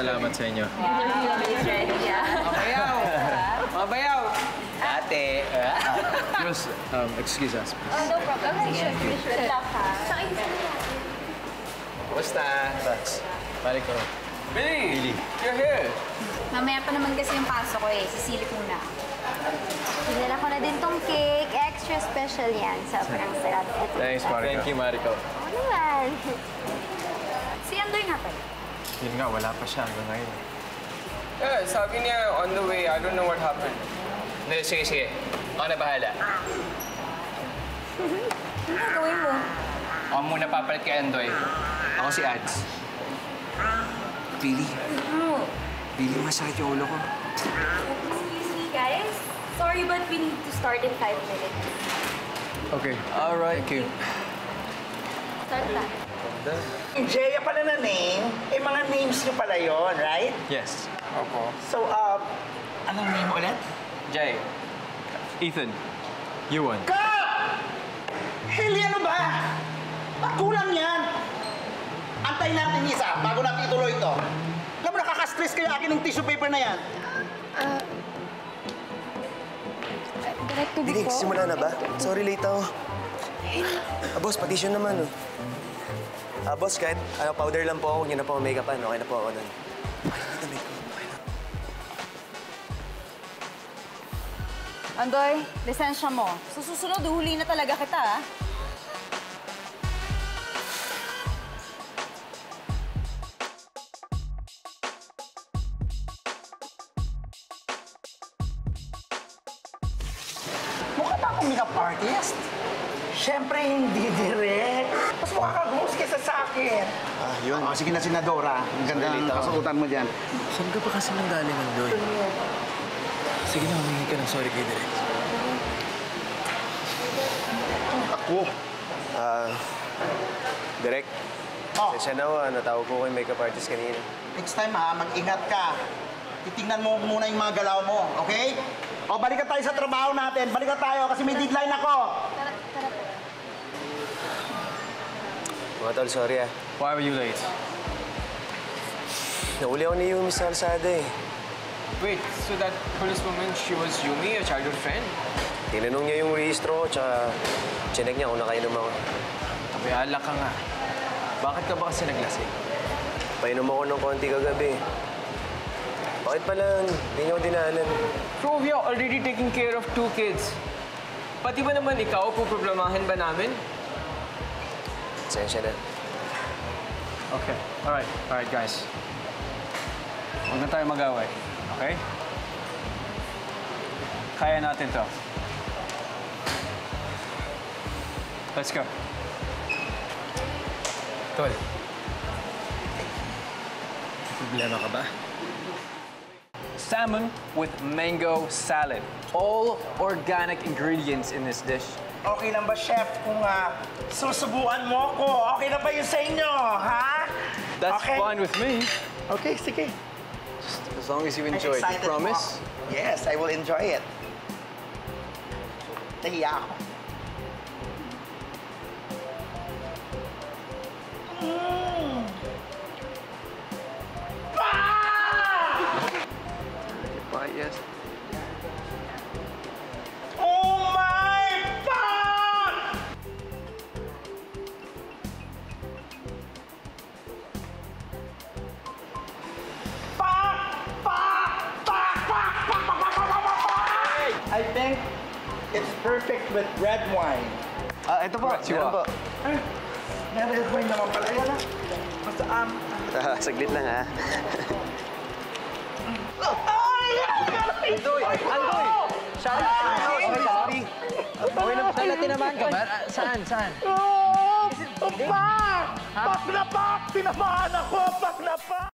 salamat sa inyo. Mabayaw! Mabayaw! Ate! Just, excuse us, please. Oh, no problem. Sige, good luck, ha? Kumusta? Thanks. Balik ko. Billy! You're here! Mamaya pa naman kasi yung pasok ko eh. Sisilip muna. Pinala ko na din tong cake. Extra special yan. Sobrang sarap. Thanks, Mariko. Thank you, Mariko. Ano naman? Si Andoy nga pala. Yun nga, wala pa siya hanggang ngayon. Yeah, sabi niya on the way. I don't know what happened. Hindi, sige. Ako na bahala. Ano gawin mo? Ako muna papalit kay Andoy. Ako si Ads. Billy. Billy, masakit yung ulo ko. Excuse me, guys. Sorry, but we need to start in 5 minutes. Okay. Alright. Thank you. Start na. Jeya pala na name, eh mga names niyo pala yon, right? Yes. Opo. So, anong name ulit? Jay. Ethan. Yuan. Ka! Heli, ano ba? Kulang yan! Antayin natin isa, bago natin ituloy ito. Alam mo, nakaka-stress kayo akin ng tissue paper na yan. Direct to Billy, simula na ba? Sorry, late ako. Boss, patisyon naman, oh. Boss, kahit powder lang po ako, huwag niyo na po make-upan. Okay na po ako nun. Andoy, lisensya mo. Sa susunod, uhuli na talaga kita, ha? Mukha ba akong makeup artist? Siyempre, hindi direct. Mas mukha kang host kesa sa akin. Yun. Sige na, Senadora. Ang ganda ng kasuotan mo dyan. Saan ka pa kasi nanggaling, Andoy? Sige na, humingi ka ng sorry kay Direk. Ako. Direk, sensya na ako, natawag ko kay makeup artist kanina. Next time ha, mag-ingat ka. Titingnan mo muna yung mga galaw mo, okay? O, balikan tayo sa trabaho natin. Balikan tayo kasi may deadline ako. Tara. Mga tol, sorry ah. Why were you late? Nauli ako ni Yumi sa kalsada eh. Wait, so that policewoman, she was Yumi, your childhood friend? Tinanong niya yung rehistro ko, tsaka chinek niya kung nakainom ako. May alak ka nga. Bakit ka ba kasi naglasing? Painom ako ng konti kagabi. Bakit pala hindi niyo ako dinaanan? Bro, we are already taking care of 2 kids. Pati ba naman ikaw, puproblemahin ba namin? Sensya na. Okay. Alright, guys. Huwag na tayo mag-away. Okay? Kaya natin to. Let's go. Tol. Problema ka ba? Salmon with mango salad. All organic ingredients in this dish. Okay lang ba, Chef, kung susubuan mo ko? Okay lang ba yun sa inyo, ha? That's okay. fine with me. Okay, sige. Just as long as you enjoy it. You promise? Yes, I will enjoy it. Nahiya ako. Yes. Oh my God! I think it's perfect with red wine. Ito po. Meron po. May red wine naman pala. Ayan na. Basta, Saglit lang, ha? Andoy! Andoy! Sorry. Okay na, tinamaan ka ba? Saan? Pak! Pak na pak! Tinamaan ako! Pak na pak!